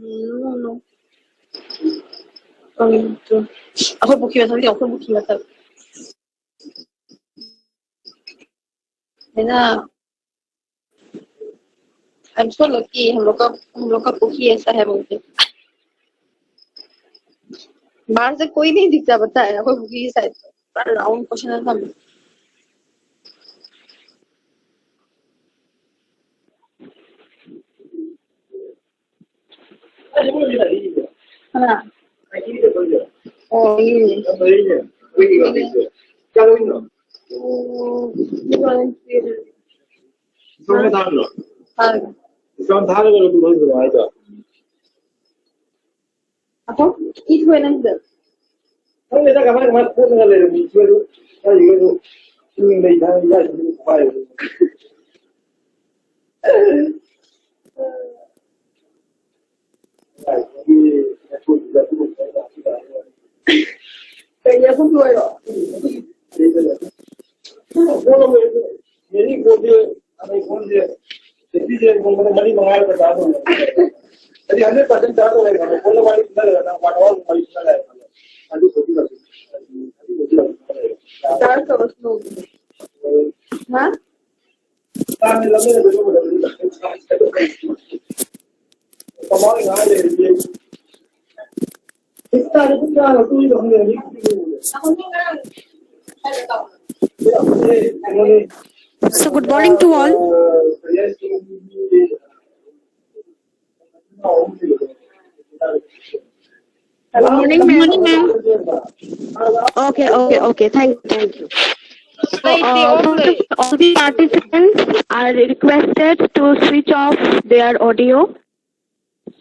No, no. Ako booking में ako booking मतलब है ना. I'm so lucky हम लोग का booking ऐसा है बोलते. बाहर से कोई नहीं दिखता पता है आपको booking साइड पर राउंड क्वेश्चन है हम. हाँ. Oh ini. Kalau ini. Soalnya tahu loh. Soalnya tahu kalau dulu itu ada. Apa? Itu yang ada. Kalau kita kemarin pun nggak ada di situ. Kalau itu ini dari dari dari Dubai. Kayaknya pun dua ya. Kalau मेरी कोई अभी कौन से किसी से मतलब money मंगाया तो दाद हो यदि 100% दाद होगा तो कौन वाली कितना लगता है वाट और वाली कितना लगता है अभी छोटी बात है 400 उसमें हाँ काम में लगे तो कमाल यहाँ ले लीजिए इतना तो क्या होता है हम ये So good morning to all. Good morning, ma'am. Okay. Thank you. So all the participants are requested to switch off their audio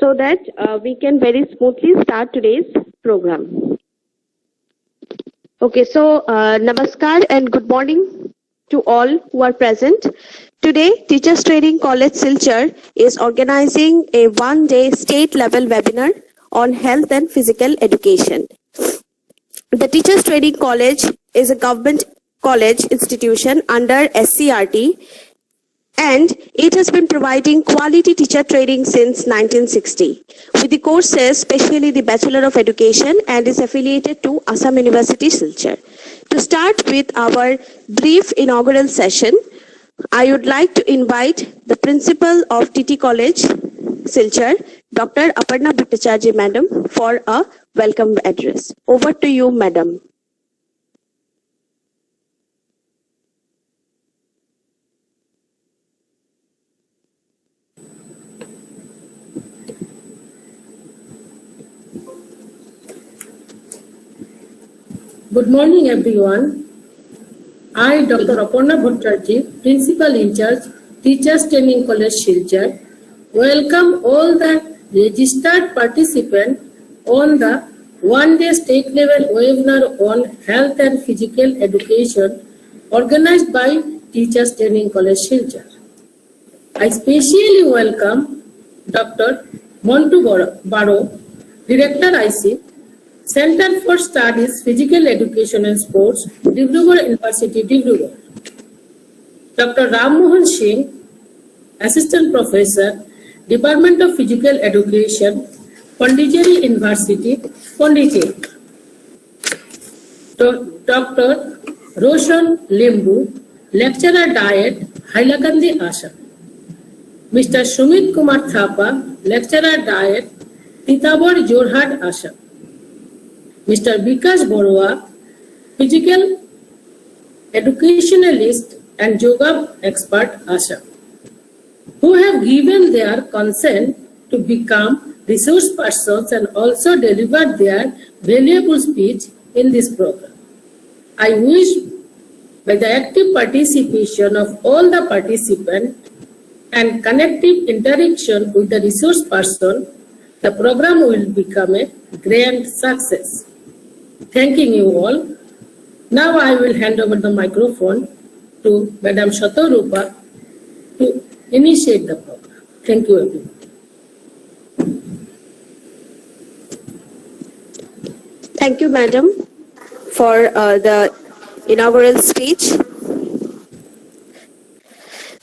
so that we can very smoothly start today's program. Okay, so namaskar and good morning to all who are present. Today, Teachers Training College Silchar is organizing a one-day state-level webinar on health and physical education. The Teachers Training College is a government college institution under SCRT, and it has been providing quality teacher training since 1960 with the courses, especially the Bachelor of Education, and is affiliated to Assam University Silchar. To start with our brief inaugural session, I would like to invite the principal of TT College Silchar, Dr. Aparna Bhattacharya Madam, for a welcome address. Over to you, Madam. Good morning, everyone. I, Dr. Aparna Bhattacharya, Principal in Charge, Teachers Training College, Silchar, welcome all the registered participants on the one-day state-level webinar on health and physical education organized by Teachers Training College, Silchar. I specially welcome Dr. Montu Baro, Director IC, Center for Studies, Physical Education and Sports, Dibrugarh University, Dibrugarh. Dr. Ram Mohan Singh, Assistant Professor, Department of Physical Education, Pondicherry University, Pondicherry. Dr. Roshan Limbu, Lecturer Diet, Hailakandi, Assam. Mr. Sumit Kumar Thapa, Lecturer Diet, Titapur, Jorhat, Assam. Mr. Vikas Borua, Physical Educationalist and Yoga Expert, Assam, who have given their consent to become resource persons and also deliver their valuable speech in this program. I wish, by the active participation of all the participants and connective interaction with the resource person, the program will become a grand success. Thanking you all. Now I will hand over the microphone to Madam Shatarupa to initiate the program. Thank you, everyone. Thank you, Madam, for the inaugural speech.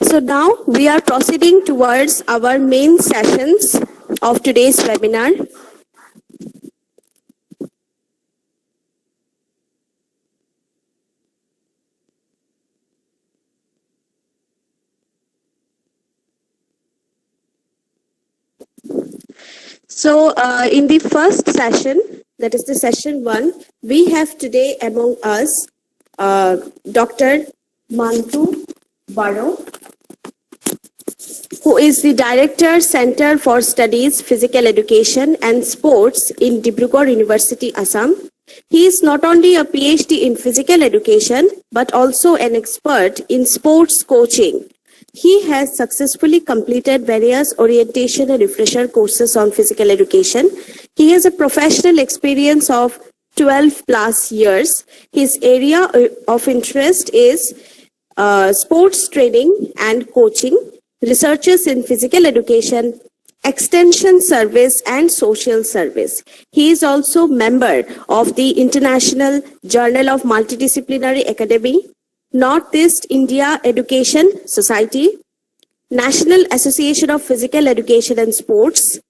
So now we are proceeding towards our main sessions of today's webinar. So, in the first session, that is the session 1, we have today among us Dr. Mantu Baro, who is the Director, Center for Studies, Physical Education and Sports in Dibrugarh University, Assam. He is not only a PhD in physical education, but also an expert in sports coaching. He has successfully completed various orientation and refresher courses on physical education. He has a professional experience of 12 plus years. His area of interest is sports training and coaching, researches in physical education, extension service and social service. He is also member of the International Journal of Multidisciplinary Academy, Northeast India Education Society, National Association of Physical Education and Sports,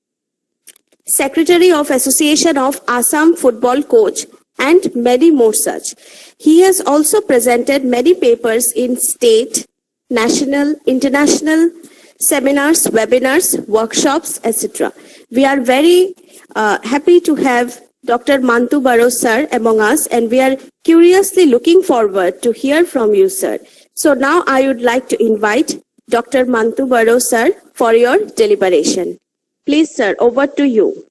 Secretary of Association of Assam Football Coach, and many more such. He has also presented many papers in state, national, international seminars, webinars, workshops, etc. We are very happy to have Dr. Mantu Baro sir among us, and we are curiously looking forward to hear from you, sir. So now I would like to invite Dr. Mantu Baro sir for your deliberation. Please, sir, over to you.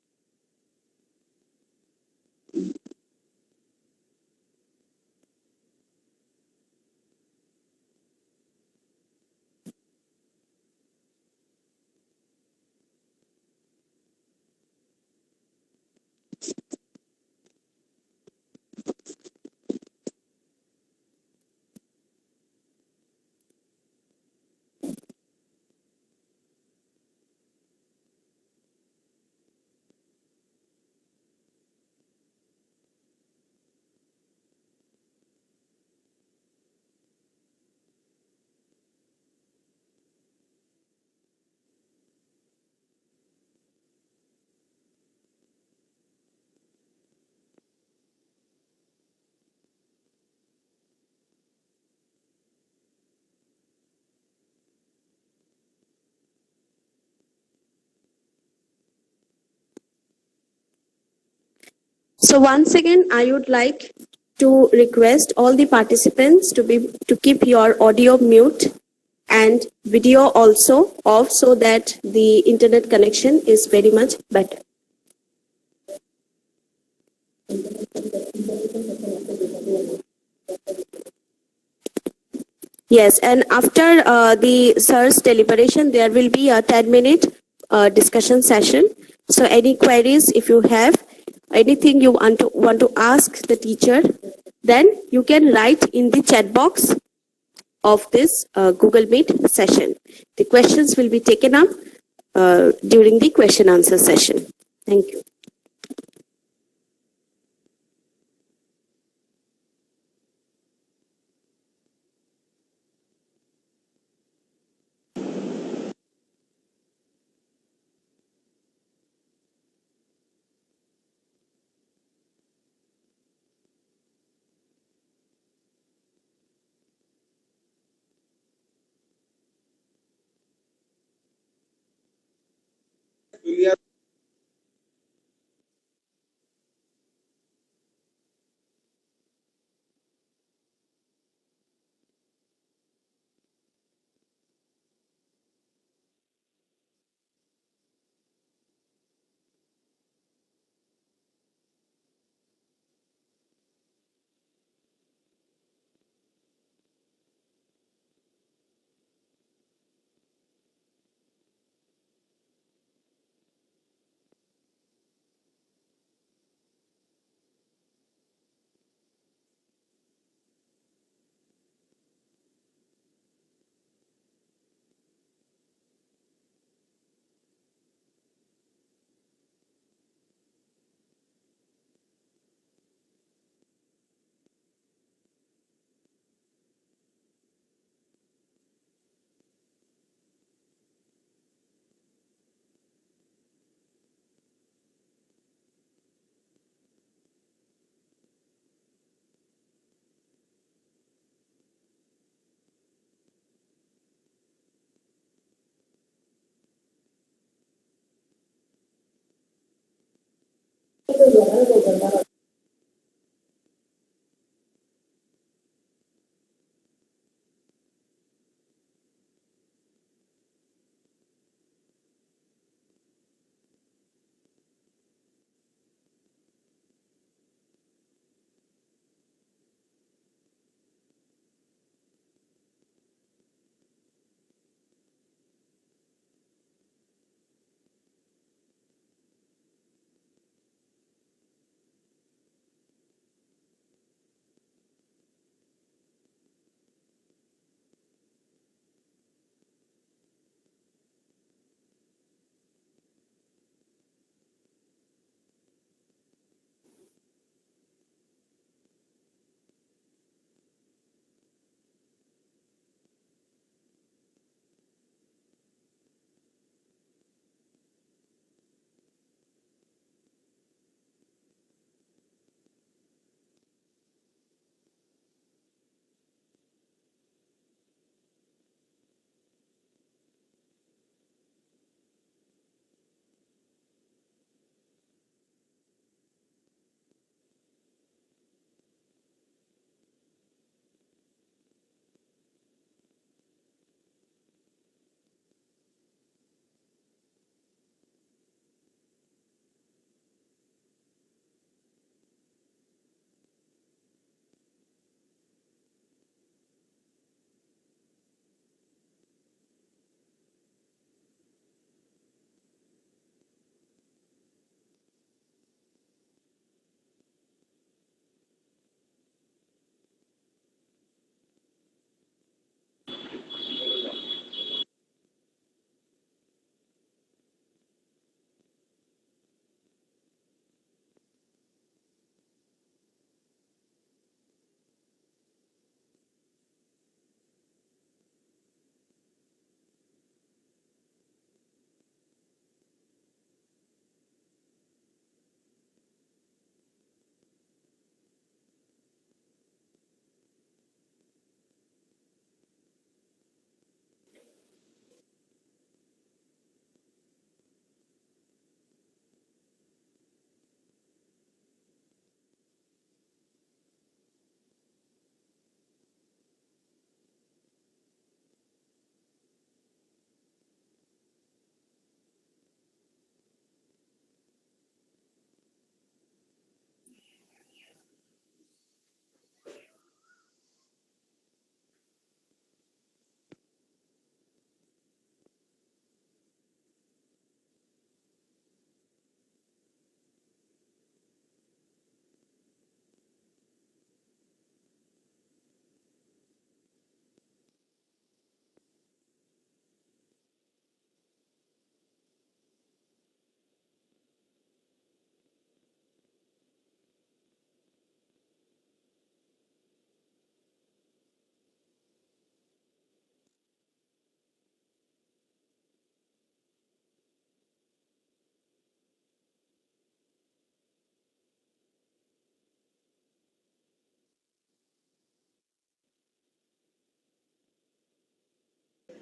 So once again, I would like to request all the participants to keep your audio mute and video also off so that the internet connection is very much better. Yes, and after the sir's deliberation, there will be a 10-minute discussion session. So any queries, if you have anything you want to ask the teacher, then you can write in the chat box of this Google Meet session. The questions will be taken up during the question answer session. Thank you.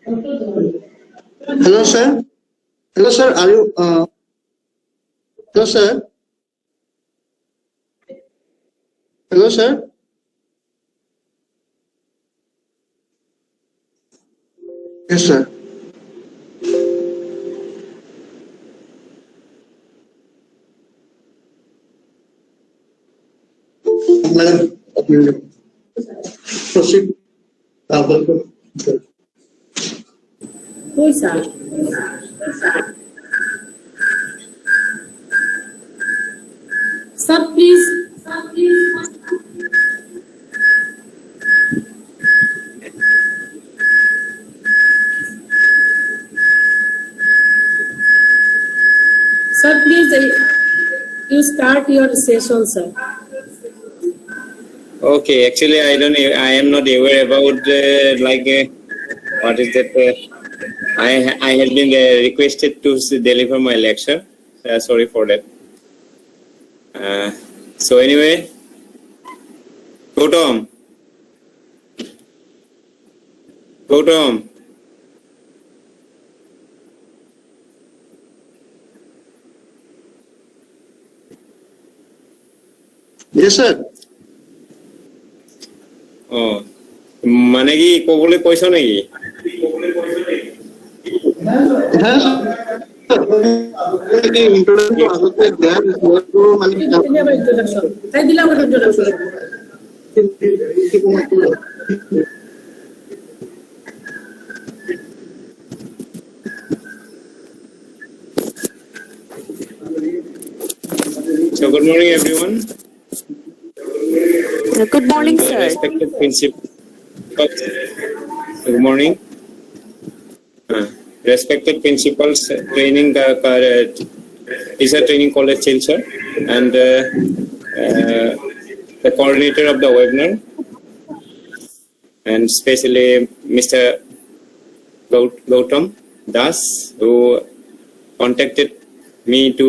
Hello, sir. Hello, sir. Are you? Hello, sir. Hello, sir. Yes, sir. Madam, proceed. Welcome. Who is that? Sir, please. Sir, please, you start your session, sir. Okay, actually, I am not aware about what is that? I have been requested to deliver my lecture. Sorry for that. So anyway, Gautam. Yes, sir. Oh, মানে কি কবলে কৈছো নেকি? Yes. Introduction আগতে দেয়া তো মানে Introduction. তাই দিলাম introduction. So good morning, everyone. Good morning, sir. Respected principal. Good morning. Respected principals, training teacher training college Silchar, and the coordinator of the webinar, and especially Mr. Gautam Das, who contacted me to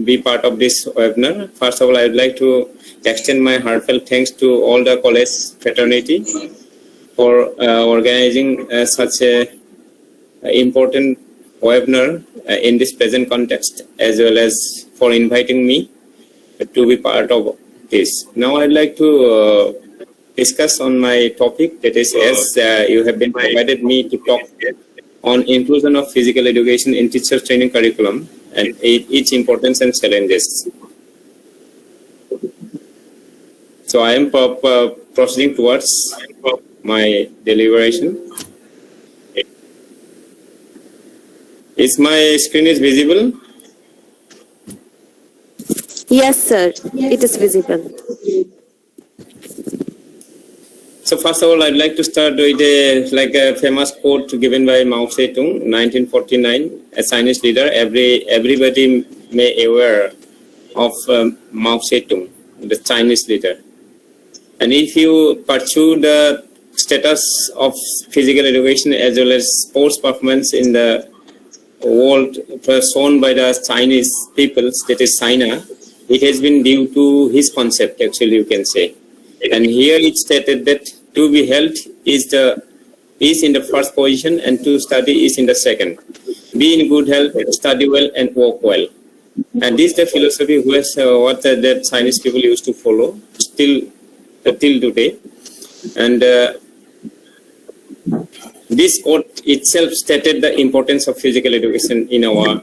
be part of this webinar. First of all, I would like to extend my heartfelt thanks to all the college fraternity for organizing such a important webinar in this present context, as well as for inviting me to be part of this. Now I'd like to discuss on my topic, that is, as you have been provided me to talk on inclusion of physical education in teacher training curriculum and its importance and challenges. So I am proceeding towards my deliberation. Is my screen is visible? Yes, sir. It is visible. So first of all, I'd like to start with a famous quote given by Mao Zedong, 1949, a Chinese leader. Everybody may aware of Mao Zedong, the Chinese leader. And if you pursue the status of physical education as well as sports performance in the world shown by the Chinese peoples, that is China, it has been due to his concept, actually, you can say. And here it stated that to be health is in the first position and to study is in the second. Be in good health, study well, and work well. And this is the philosophy which what the Chinese people used to follow till today. And this quote itself stated the importance of physical education in our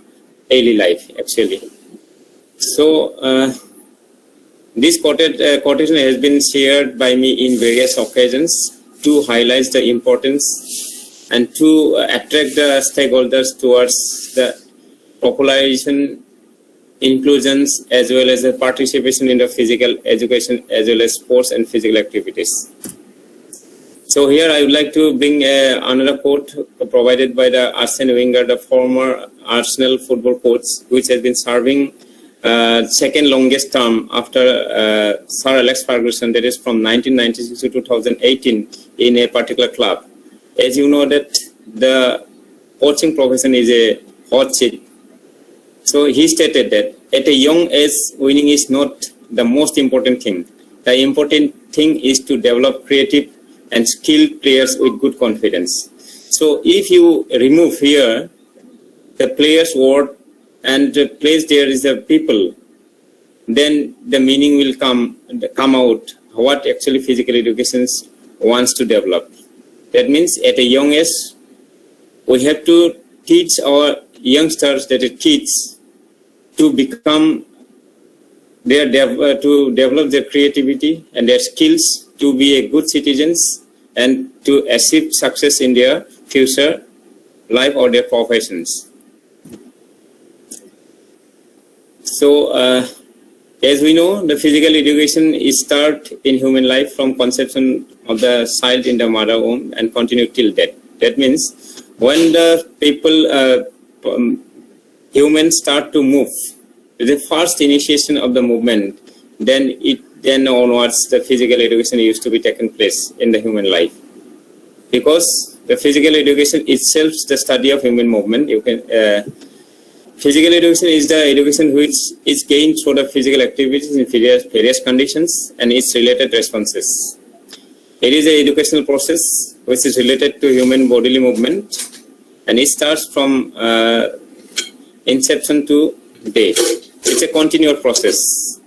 daily life, actually. So this quotation has been shared by me in various occasions to highlight the importance and to attract the stakeholders towards the popularization, inclusions, as well as the participation in the physical education, as well as sports and physical activities. So here I would like to bring another quote provided by the Arsene Wenger, the former Arsenal football coach, which has been serving second longest term after Sir Alex Ferguson, that is from 1996 to 2018 in a particular club. As you know that the coaching profession is a hot seat. So he stated that at a young age, winning is not the most important thing. The important thing is to develop creative and skilled players with good confidence. So if you remove here the player's word and place there is a people, then the meaning will come out what actually physical education wants to develop. That means at a young age, we have to teach our youngsters, that it kids, to become to develop their creativity and their skills to be a good citizens and to achieve success in their future life or their professions. So, as we know, the physical education is start in human life from conception of the child in the mother womb and continue till death. That means when the people, humans start to move, the first initiation of the movement, then onwards the physical education used to be taken place in the human life. Because the physical education itself is the study of human movement. You can physical education is the education which is gained through the physical activities in various conditions and its related responses. It is an educational process which is related to human bodily movement, and it starts from inception to death. It's a continuous process.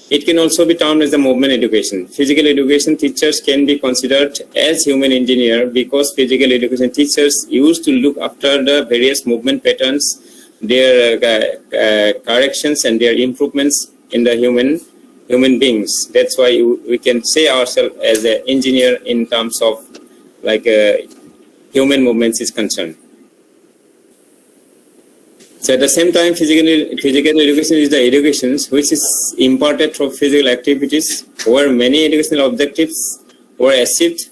It can also be termed as the movement education. Physical education teachers can be considered as human engineer because physical education teachers used to look after the various movement patterns, their corrections and their improvements in the human beings. That's why we can say ourselves as an engineer in terms of like human movements is concerned. So at the same time, physical education is the education which is imparted through physical activities where many educational objectives were achieved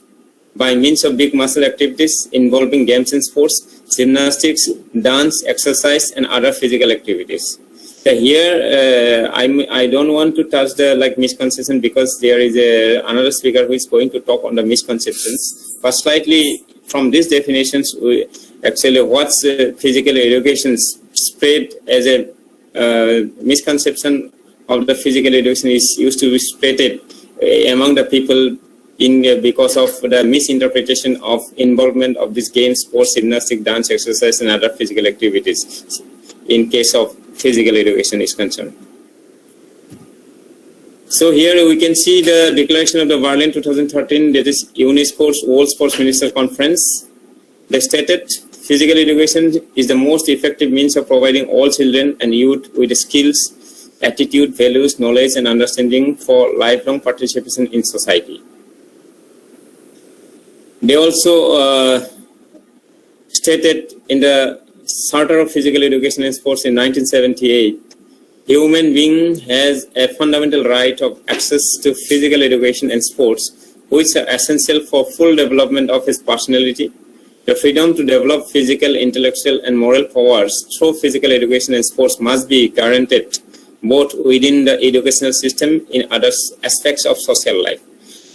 by means of big muscle activities involving games and sports, gymnastics, dance, exercise, and other physical activities. So here, I don't want to touch the misconception because there is another speaker who is going to talk on the misconceptions. But slightly from these definitions, actually what's physical education spread as a misconception of the physical education is used to be spreaded among the people because of the misinterpretation of involvement of these games, sports, gymnastics, dance, exercise, and other physical activities in case of physical education is concerned. So here we can see the declaration of the Berlin 2013, that is UNESCO's World Sports Minister Conference. They stated physical education is the most effective means of providing all children and youth with the skills, attitude, values, knowledge, and understanding for lifelong participation in society. They also stated in the Charter of Physical Education and Sports in 1978, human being has a fundamental right of access to physical education and sports, which are essential for full development of his personality. The freedom to develop physical, intellectual, and moral powers through physical education and sports must be guaranteed both within the educational system in other aspects of social life.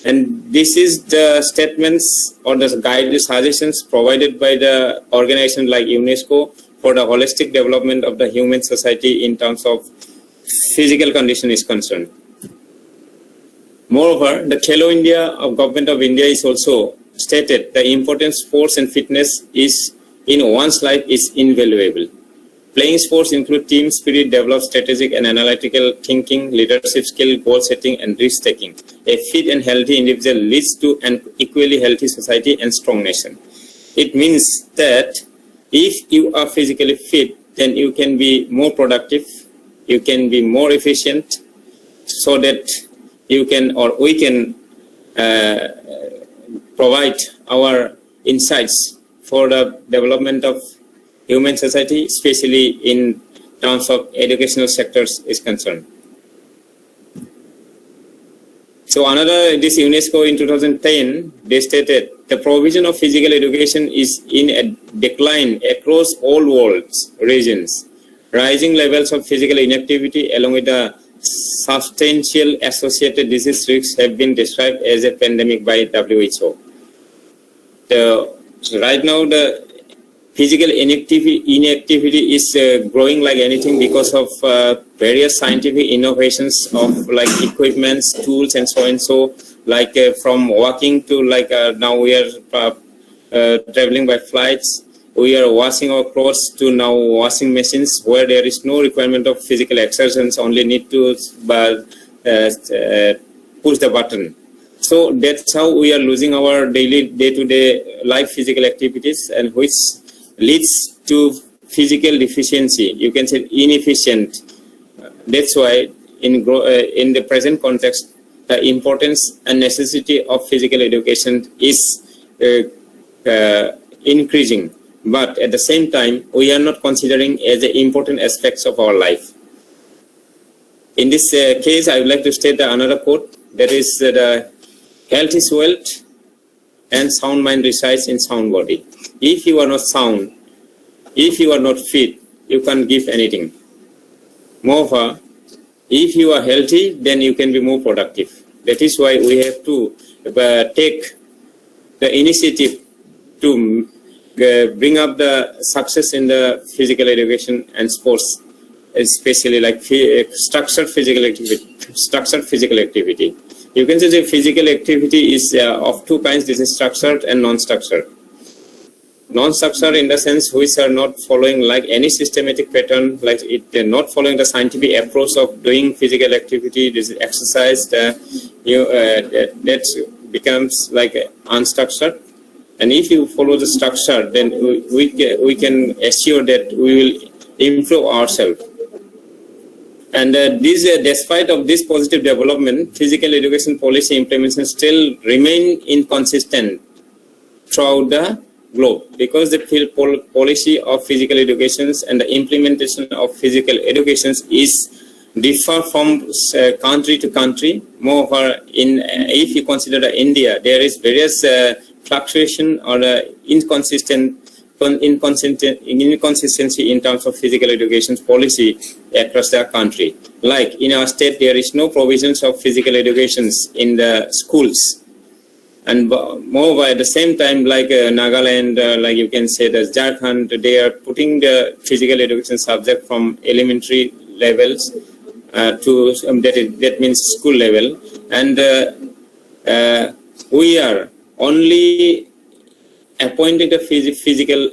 And this is the statements or the guided suggestions provided by the organization like UNESCO for the holistic development of the human society in terms of physical condition is concerned. Moreover, the Khelo India of Government of India is also stated the importance sports and fitness is in one's life is invaluable. Playing sports include team spirit, develop strategic and analytical thinking, leadership skill, goal setting, and risk taking. A fit and healthy individual leads to an equally healthy society and strong nation. It means that if you are physically fit, then you can be more productive, you can be more efficient, so that you can or we can provide our insights for the development of human society, especially in terms of educational sectors is concerned. So this UNESCO in 2010, they stated the provision of physical education is in a decline across all world's regions. Rising levels of physical inactivity along with the substantial associated disease risks have been described as a pandemic by WHO. Right now, the physical inactivity is growing like anything because of various scientific innovations of equipments, tools, and so, like from walking to now we are traveling by flights. We are washing our clothes to now washing machines where there is no requirement of physical exertions, only need to push the button. So that's how we are losing our daily day-to-day life physical activities, and which leads to physical deficiency. You can say inefficient. That's why in the present context, the importance and necessity of physical education is increasing. But at the same time, we are not considering as the important aspects of our life. In this case, I would like to state another quote, that is the health is wealth and sound mind resides in sound body. If you are not sound, if you are not fit, you can't give anything. Moreover, if you are healthy, then you can be more productive. That is why we have to take the initiative to bring up the success in the physical education and sports, especially like structured physical activity. You can say the physical activity is of two kinds. This is structured and non-structured. Non-structured in the sense which are not following like any systematic pattern, like they're not following the scientific approach of doing physical activity. This is exercise. That becomes like unstructured. And if you follow the structure, then we can assure that we will improve ourselves. And despite of this positive development, physical education policy implementation still remain inconsistent throughout the globe, because the policy of physical education and the implementation of physical education is differ from country to country. Moreover, if you consider India, there is various fluctuation or inconsistency in terms of physical education policy across the country. Like in our state, there is no provisions of physical education in the schools. And moreover, at the same time, like Nagaland, like you can say the Jharkhand, they are putting the physical education subject from elementary levels to that means school level. And we are only appointed a physical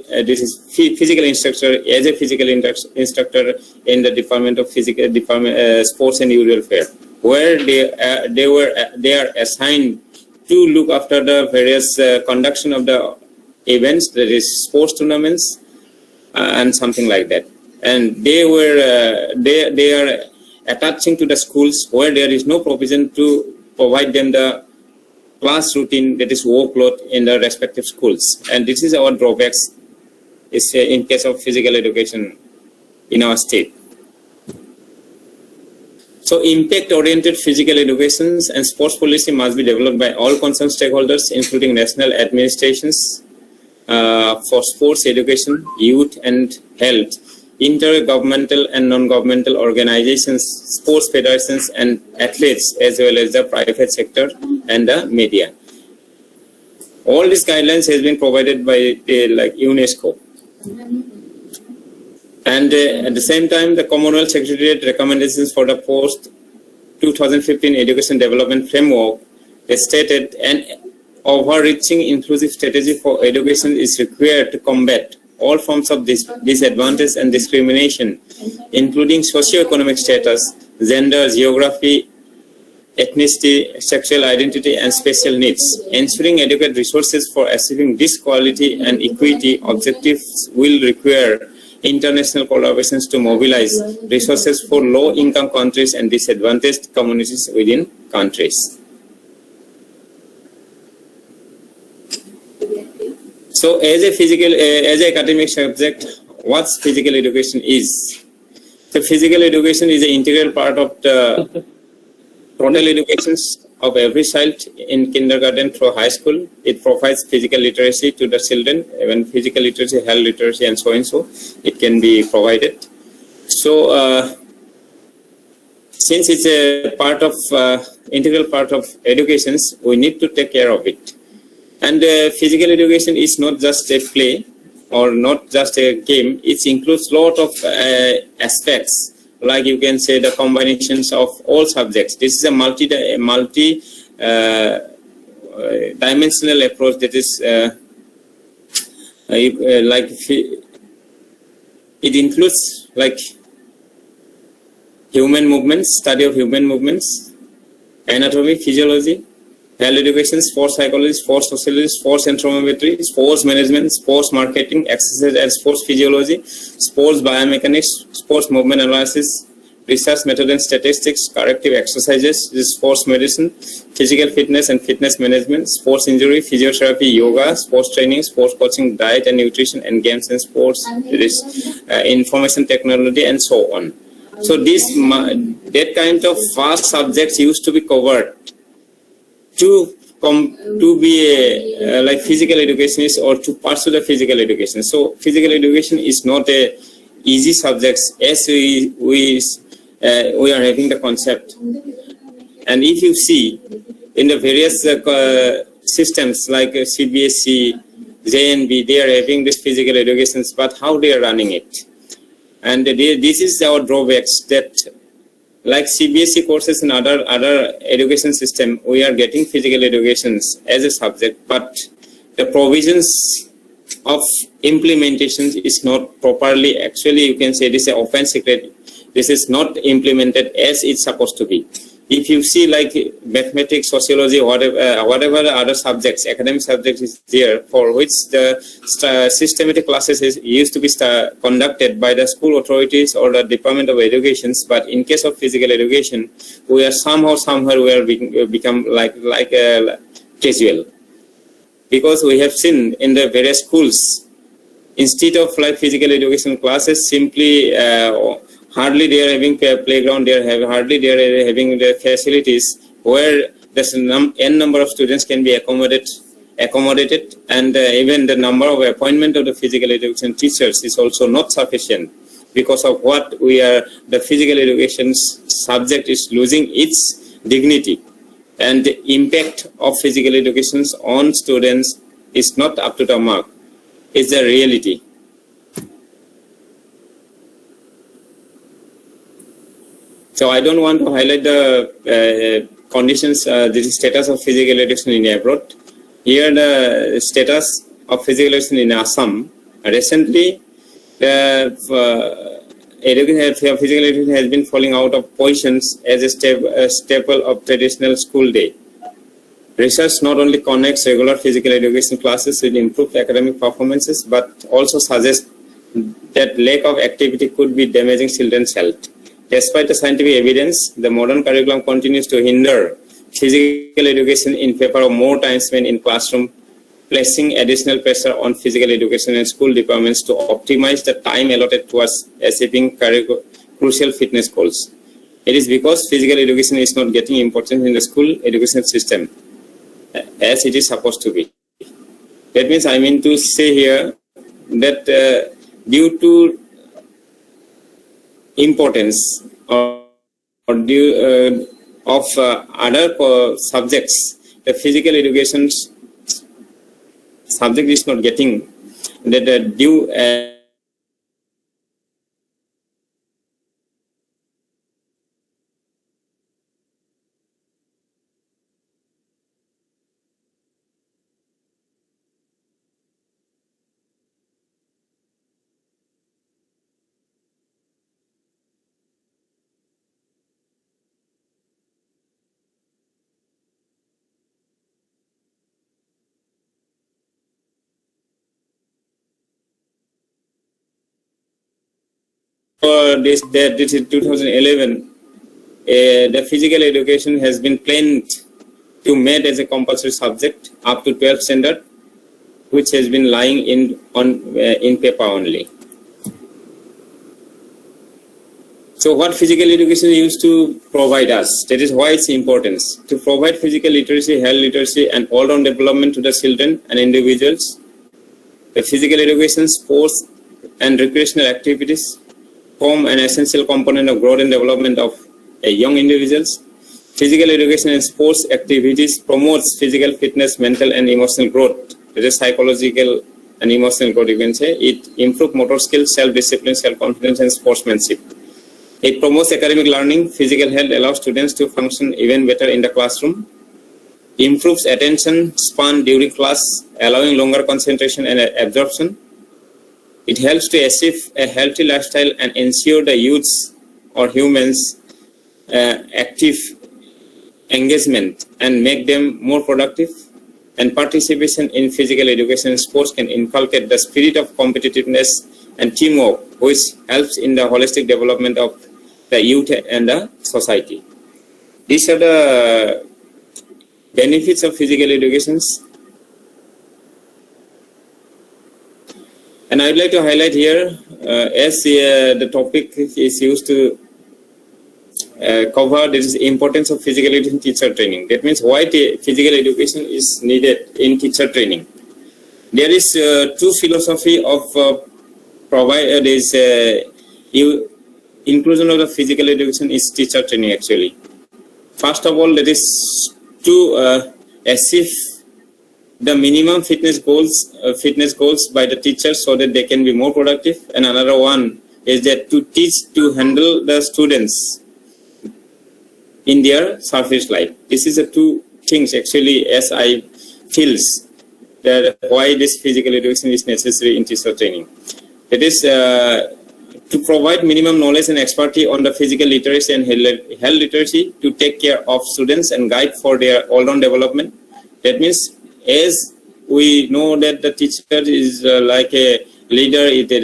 instructor as a physical instructor in the Department of Sports and Youth Welfare, where they are assigned to look after the various conduction of the events, that is sports tournaments and something like that. And they are attaching to the schools where there is no provision to provide them the class routine, that is workload in the respective schools. And this is our drawbacks is in case of physical education in our state. So impact-oriented physical education and sports policy must be developed by all concerned stakeholders, including national administrations for sports education, youth and health, intergovernmental and non-governmental organizations, sports federations and athletes, as well as the private sector and the media. All these guidelines has been provided by like UNESCO. And at the same time, the Commonwealth Secretariat recommendations for the post-2015 Education Development Framework stated an overreaching inclusive strategy for education is required to combat all forms of disadvantage and discrimination, including socio-economic status, gender, geography, ethnicity, sexual identity, and special needs. Ensuring adequate resources for achieving this quality and equity objectives will require international collaborations to mobilize resources for low-income countries and disadvantaged communities within countries. So, as an academic subject, what physical education is? So, physical education is an integral part of the total education of every child in kindergarten through high school. It provides physical literacy to the children, even physical literacy, health literacy, and so. It can be provided. So, since it's a part of integral part of education, we need to take care of it. And physical education is not just a play or not just a game. It includes a lot of aspects, like you can say the combinations of all subjects. This is a multi-dimensional approach that is it includes like human movements, study of human movements, anatomy, physiology, health education, sports psychology, sports sociology, sports anthropometry, sports management, sports marketing, exercise and sports physiology, sports biomechanics, sports movement analysis, research method and statistics, corrective exercises, sports medicine, physical fitness and fitness management, sports injury, physiotherapy, yoga, sports training, sports coaching, diet and nutrition, and games and sports, information technology, and so on. So that kind of vast subjects used to be covered to be like physical educationist or to pursue the physical education. So physical education is not a easy subject as we are having the concept. And if you see in the various systems like CBSE, JNB, they are having this physical educations, but how they are running it. And this is our drawbacks, that like CBSE courses and other education system, we are getting physical educations as a subject, but the provisions of implementation is not properly, actually you can say this is open secret, this is not implemented as it's supposed to be. If you see like mathematics, sociology, whatever the other subjects, academic subjects is there, for which the systematic classes used to be conducted by the school authorities or the Department of Education, but in case of physical education, we are somewhere we are become like casual. Because we have seen in the various schools, instead of like physical education classes, simply hardly they are having a playground, hardly they are having the facilities where there's n number of students can be accommodated, and even the number of appointment of the physical education teachers is also not sufficient, because of what the physical education subject is losing its dignity, and the impact of physical education on students is not up to the mark. It's the reality. So I don't want to highlight the conditions, the status of physical education in abroad. Here the status of physical education in Assam. Recently, the physical education has been falling out of positions as a staple of traditional school day. Research not only connects regular physical education classes with improved academic performances, but also suggests that lack of activity could be damaging children's health. Despite the scientific evidence, the modern curriculum continues to hinder physical education in favor of more time spent in classroom, placing additional pressure on physical education and school departments to optimize the time allotted towards achieving crucial fitness goals. It is because physical education is not getting importance in the school education system as it is supposed to be. That means I mean to say here that due to importance or due of other subjects, the physical education subject is not getting that due this is 2011, the physical education has been planned to made as a compulsory subject up to 12th standard, which has been lying in paper only. So what physical education used to provide us, that is why its importance, to provide physical literacy, health literacy, and all-round development to the children and individuals. The physical education, sports, and recreational activities form an essential component of growth and development of young individuals. Physical education and sports activities promotes physical fitness, mental and emotional growth. It is psychological and emotional growth, you can say. It improves motor skills, self-discipline, self-confidence, and sportsmanship. It promotes academic learning. Physical health allows students to function even better in the classroom. improves attention span during class, allowing longer concentration and absorption. It helps to achieve a healthy lifestyle and ensure the youths or humans active engagement and make them more productive. And participation in physical education and sports can inculcate the spirit of competitiveness and teamwork, which helps in the holistic development of the youth and the society. These are the benefits of physical education. And I would like to highlight here, as the topic is used to cover this importance of physical education teacher training. That means why physical education is needed in teacher training. There is two philosophy of provide this inclusion of the physical education is teacher training actually. First of all, that is to achieve the minimum fitness goals by the teachers so that they can be more productive. And another one is that to teach to handle the students in their surface life. This is the two things actually as I feels that why this physical education is necessary in teacher training. It is to provide minimum knowledge and expertise on the physical literacy and health literacy to take care of students and guide for their all-round development. That means as we know that the teacher is like a leader, it is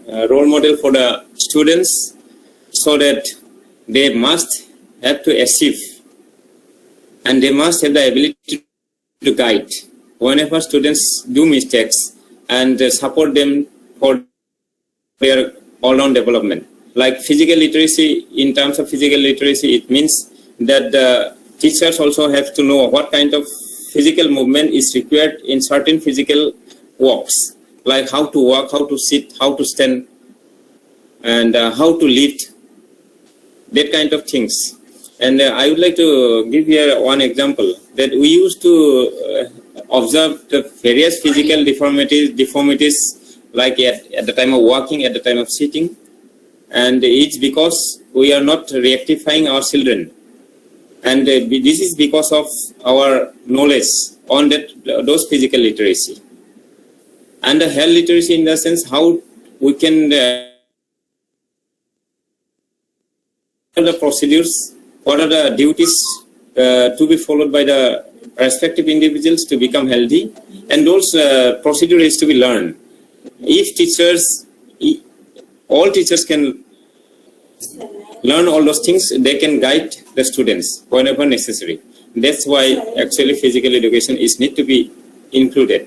a role model for the students, so that they must have to achieve and they must have the ability to guide whenever students do mistakes and support them for their all-round development. Like physical literacy, in terms of physical literacy, it means that the teachers also have to know what kind of physical movement is required in certain physical walks, like how to walk, how to sit, how to stand, and how to lift, that kind of things. And I would like to give here one example that we used to observe the various physical deformities like at the time of walking, at the time of sitting, and it's because we are not rectifying our children. And this is because of our knowledge on those physical literacy. And the health literacy in the sense how we can the procedures, what are the duties to be followed by the respective individuals to become healthy, and those procedures is to be learned. If teachers, all teachers can learn all those things, they can guide the students whenever necessary. That's why actually physical education is need to be included.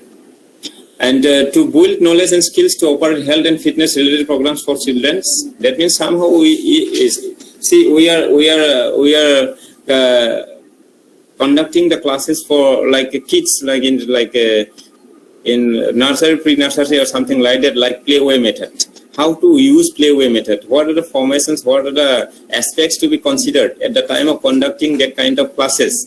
And to build knowledge and skills to operate health and fitness related programs for children. That means somehow we are conducting the classes for like kids, like in nursery, pre-nursery or something like that, like play-way method. How to use play-way method? What are the formations? What are the aspects to be considered at the time of conducting that kind of classes?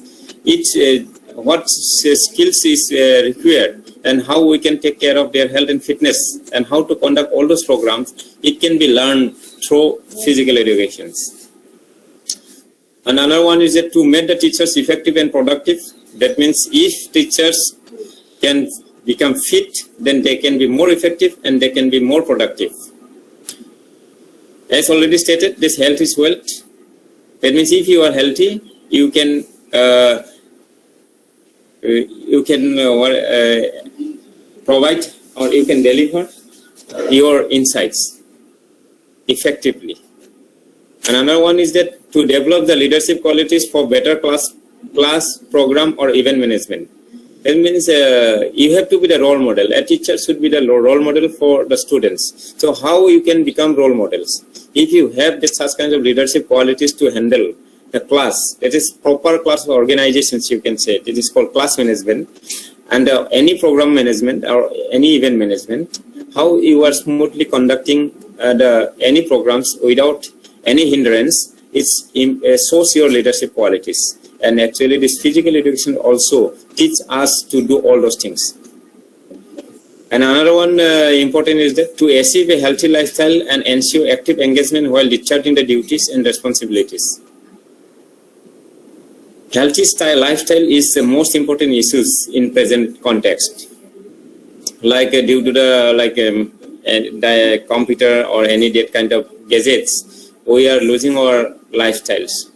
What skills is required, and how we can take care of their health and fitness, and how to conduct all those programs. It can be learned through physical education. Another one is that to make the teachers effective and productive. That means if teachers can become fit, then they can be more effective and they can be more productive. As already stated, this health is wealth. That means if you are healthy, you can provide or you can deliver your insights effectively. Another one is that to develop the leadership qualities for better class program or event management. That means you have to be the role model. A teacher should be the role model for the students. So how you can become role models? If you have such kinds of leadership qualities to handle the class, that is proper class organizations, you can say. It is called class management. And any program management or any event management, how you are smoothly conducting any programs without any hindrance, it shows your leadership qualities. And actually this physical education also teaches us to do all those things. And another one important is that to achieve a healthy lifestyle and ensure active engagement while discharging the duties and responsibilities. healthy lifestyle is the most important issues in present context. Like due to the computer or any that kind of gadgets, we are losing our lifestyles.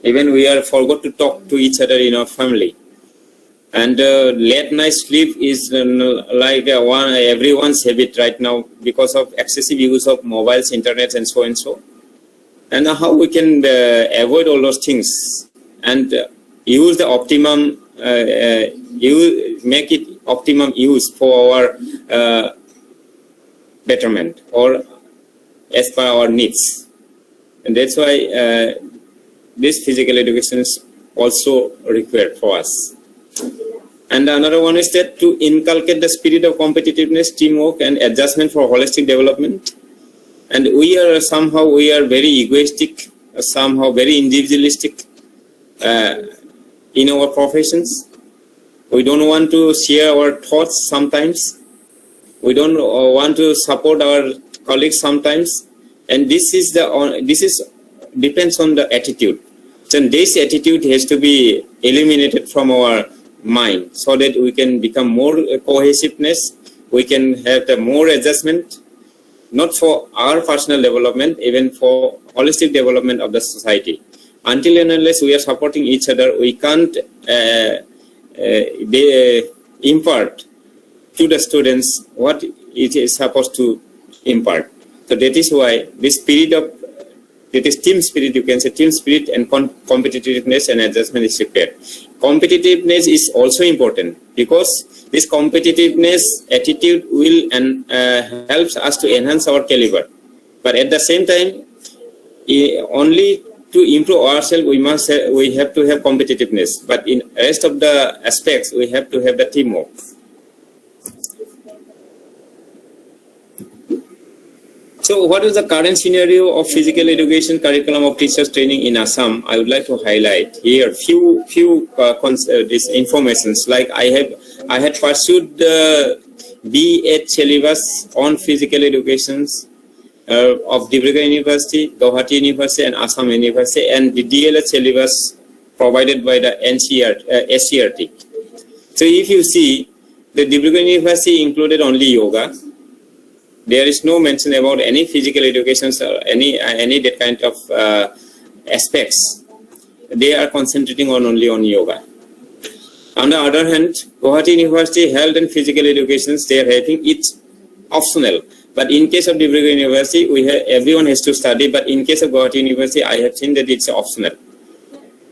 Even we are forgot to talk to each other in our family. And late night sleep is everyone's habit right now because of excessive use of mobiles, internet, and so and so. And how we can avoid all those things and use the optimum, make it optimum use for our betterment or as per our needs. And that's why this physical education is also required for us. And another one is that to inculcate the spirit of competitiveness, teamwork, and adjustment for holistic development. And we are very egoistic, somehow very individualistic in our professions. We don't want to share our thoughts sometimes. We don't want to support our colleagues sometimes. And this depends on the attitude. So this attitude has to be eliminated from our mind so that we can become more cohesiveness. We can have the more adjustment, not for our personal development, even for holistic development of the society. Until and unless we are supporting each other, we can't impart to the students what it is supposed to impart. So that is why this spirit of, it is team spirit, you can say team spirit and competitiveness and adjustment is required. Competitiveness is also important because this competitiveness attitude will helps us to enhance our caliber. But at the same time, only to improve ourselves, we have to have competitiveness. But in rest of the aspects, we have to have the teamwork. So what is the current scenario of physical education curriculum of teachers training in Assam? I would like to highlight here few these informations. Like I had pursued the B.Ed syllabus on physical educations of Dibrugarh University, Guwahati University, and Assam University, and the DLED syllabus provided by the SCRT. So if you see, the Dibrugarh University included only yoga. There is no mention about any physical education or any that kind of aspects. They are concentrating only on yoga. On the other hand, Guwahati University health and physical education, they are having it optional. But in case of Dibrugarh University, everyone has to study. But in case of Guwahati University, I have seen that it's optional.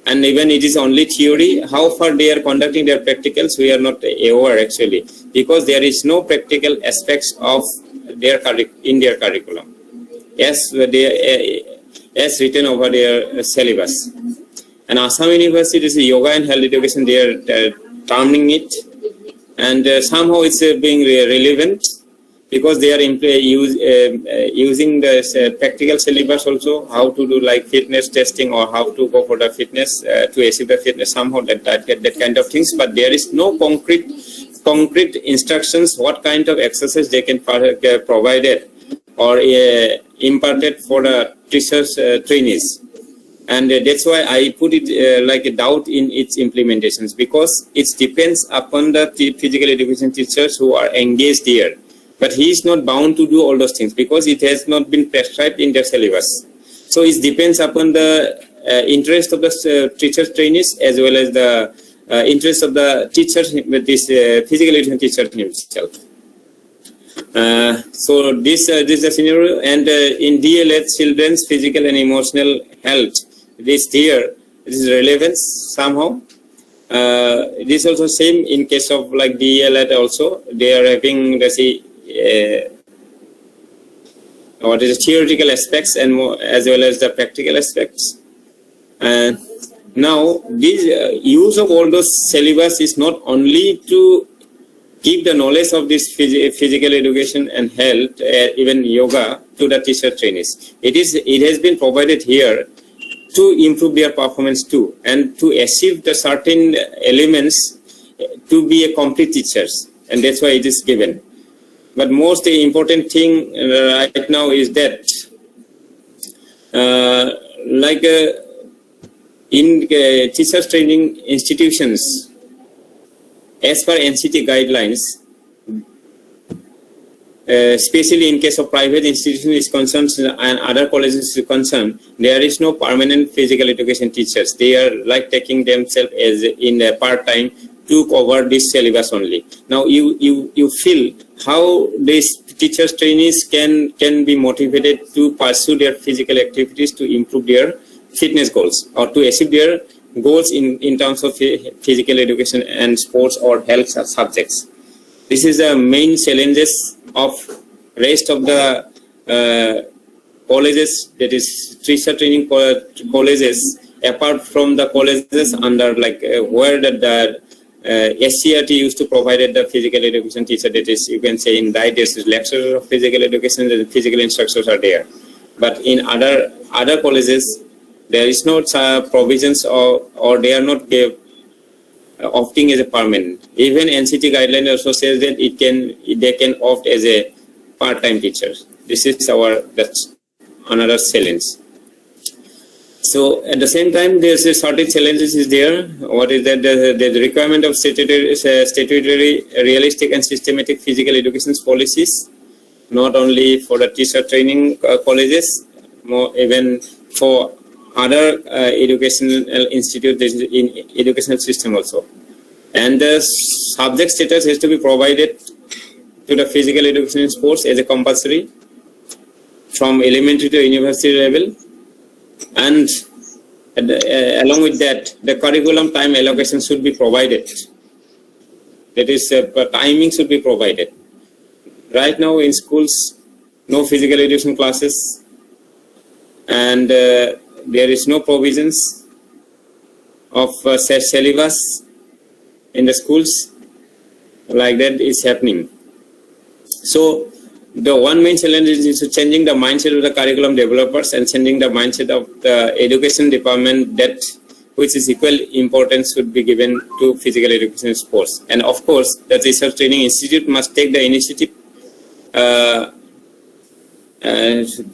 And even it is only theory. How far they are conducting their practicals, we are not aware actually, because there is no practical aspects of their curriculum as written over their syllabus. And Assam University, this is yoga and health education, they are terming it, and somehow it's being relevant because they are using the practical syllabus also, how to do like fitness testing or how to go for the fitness to achieve the fitness, somehow that kind of things. But there is no concrete instructions what kind of exercise they can provided or imparted for the teachers trainees. And that's why I put it like a doubt in its implementations, because it depends upon the physical education teachers who are engaged here. But he is not bound to do all those things because it has not been prescribed in their syllabus. So it depends upon the interest of the teachers trainees as well as the interest of the teachers with this physical education teacher himself. So this is the scenario, and in DLED, children's physical and emotional health, this is relevance somehow. It is also same in case of like DLED also. They are having what is the theoretical aspects and more, as well as the practical aspects. Now, this use of all those syllabus is not only to give the knowledge of this physical education and health, even yoga, to the teacher trainees. It has been provided here to improve their performance too, and to achieve the certain elements to be a complete teachers, and that's why it is given. But most important thing right now is that in teachers training institutions, as per NCT guidelines, especially in case of private institutions is concerned and other colleges is concerned, there is no permanent physical education teachers. They are like taking themselves as in a part-time to cover this syllabus only. Now you feel how these teachers trainees can be motivated to pursue their physical activities to improve their fitness goals or to achieve their goals in terms of physical education and sports or health subjects. This is the main challenges of rest of the colleges, that is teacher training colleges, apart from the colleges under like where the SCRT used to provide the physical education teacher, that is you can say in that is lecturers of physical education, the physical instructors are there. But in other colleges, there is no provisions or they are not opting as a permanent. Even NCT guideline also says that they can opt as a part-time teacher. This is that's another challenge. So at the same time, there's a certain challenges is there. What is that? The requirement of statutory, realistic and systematic physical education policies, not only for the teacher training colleges, more even for other educational institutes in educational system also. And the subject status has to be provided to the physical education and sports as a compulsory from elementary to university level. And along with that, the curriculum time allocation should be provided. That is, timing should be provided. Right now in schools, no physical education classes, and there is no provisions of syllabus in the schools. Like that is happening. So the one main challenge is changing the mindset of the curriculum developers and changing the mindset of the education department, that which is equal importance should be given to physical education and sports. And of course, the research training institute must take the initiative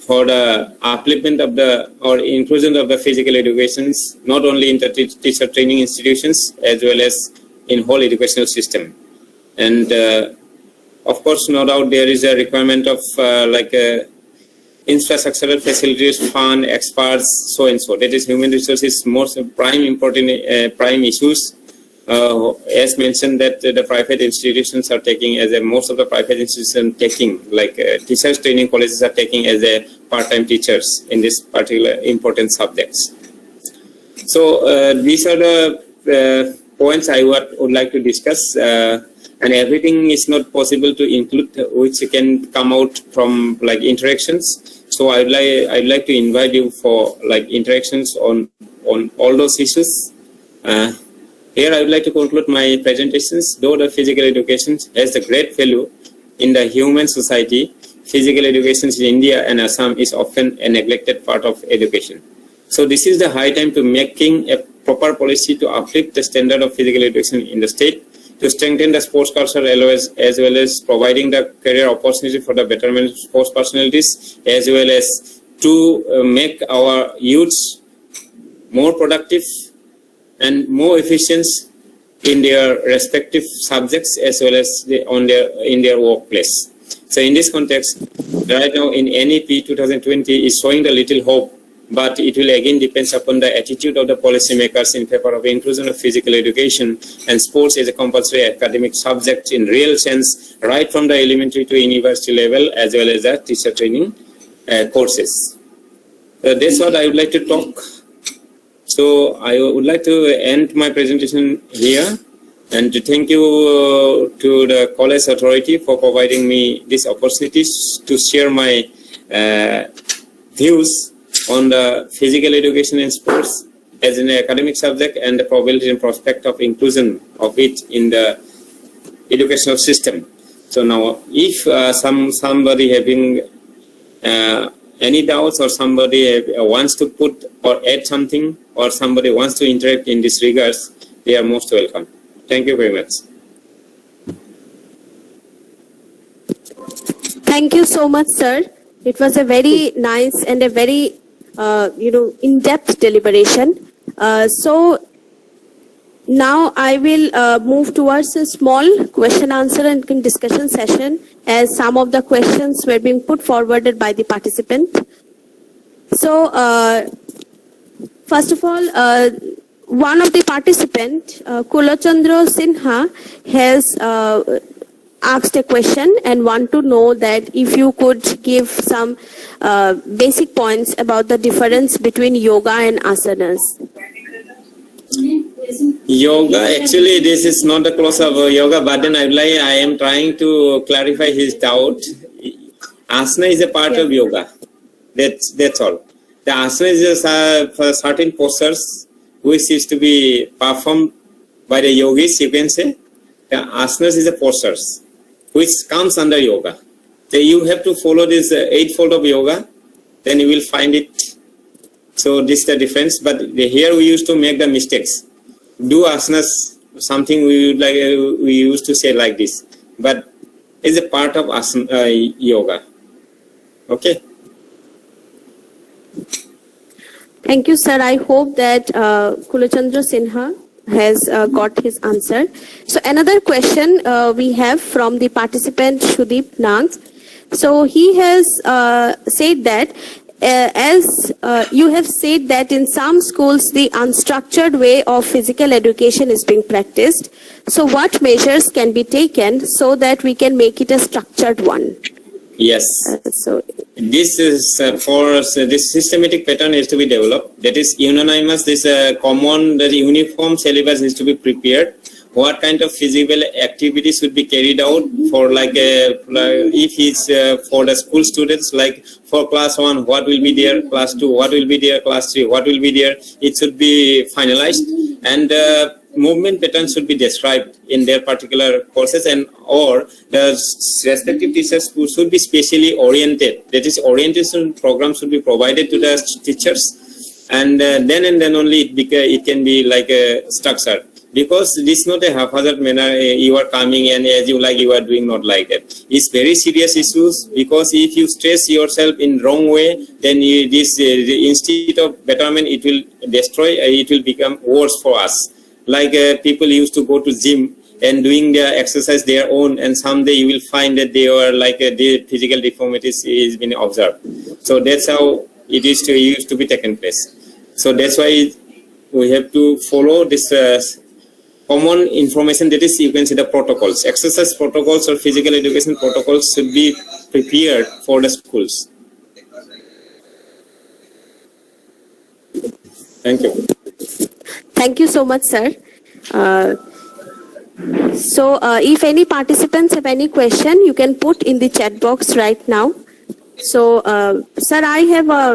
for the upliftment of the or inclusion of the physical educations, not only in the teacher training institutions as well as in whole educational system. And of course, no doubt there is a requirement of infrastructural facilities, fund, experts, so and so. That is human resources most prime important prime issues. As mentioned that the private institutions are taking as most of the private institutions taking teachers training colleges are taking as a part-time teachers in this particular important subjects. So these are the points I would like to discuss. And everything is not possible to include, which can come out from interactions. So I'd like to invite you for interactions on all those issues. Here I would like to conclude my presentations. Though the physical education has a great value in the human society, physical education in India and Assam is often a neglected part of education. So this is the high time to making a proper policy to uplift the standard of physical education in the state, to strengthen the sports culture as well as providing the career opportunity for the betterment of sports personalities, as well as to make our youths more productive and more efficient in their respective subjects as well as in their workplace. So in this context, right now in NEP 2020 is showing the little hope, but it will again depends upon the attitude of the policymakers in favor of inclusion of physical education and sports as a compulsory academic subject in real sense, right from the elementary to university level, as well as the teacher training courses. That's what I would like to talk. So I would like to end my presentation here and to thank you to the college authority for providing me this opportunity to share my views on the physical education and sports as an academic subject and the probability and prospect of inclusion of it in the educational system. So now, if somebody having any doubts or somebody wants to put or add something or somebody wants to interact in this regards, they are most welcome. Thank you very much. Thank you so much, sir. It was a very nice and a very in-depth deliberation. So now I will move towards a small question answer and discussion session, as some of the questions were being put forwarded by the participant. So first of all, one of the participant, Kulachandra Sinha, has asked a question and want to know that if you could give some basic points about the difference between yoga and asanas. Yoga, actually, this is not the close of yoga, but then I am trying to clarify his doubt. Asana is a part of yoga. That's all. The asana is for certain postures which is to be performed by the yogis, you can say. The asanas is the postures which comes under yoga. So you have to follow this eightfold of yoga, then you will find it. So this is the difference. But here we used to make the mistakes. Do asanas, something we would like. We used to say like this, but it's a part of asana, yoga. Okay. Thank you, sir. I hope that Kulachandra Sinha has got his answer. So another question we have from the participant Shudeep Nag. So he has said that as you have said that in some schools the unstructured way of physical education is being practiced. So what measures can be taken so that we can make it a structured one? Yes. So This is this systematic pattern is to be developed. That is unanimous. This common, the uniform syllabus is to be prepared. What kind of physical activities should be carried out for if it's for the school students, like for class 1, what will be there, class 2, what will be there, class 3, what will be there. It should be finalized, and movement patterns should be described in their particular courses, and or the respective teachers should be specially oriented. That is, orientation program should be provided to the teachers, and then only it can be like a structure. Because this is not a haphazard manner, you are coming and as you like, you are doing not like that. It's very serious issues, because if you stress yourself in wrong way, then instead of betterment, it will destroy, it will become worse for us. Like people used to go to gym and doing their exercise their own, and someday you will find that they are like the physical deformities is been observed. So that's how it is used to be taken place. So that's why we have to follow this common information, that is, you can see the protocols, exercise protocols or physical education protocols should be prepared for the schools. Thank you. thank you so much, sir. So if any participants have any question, you can put in the chat box right now. So, sir, I have a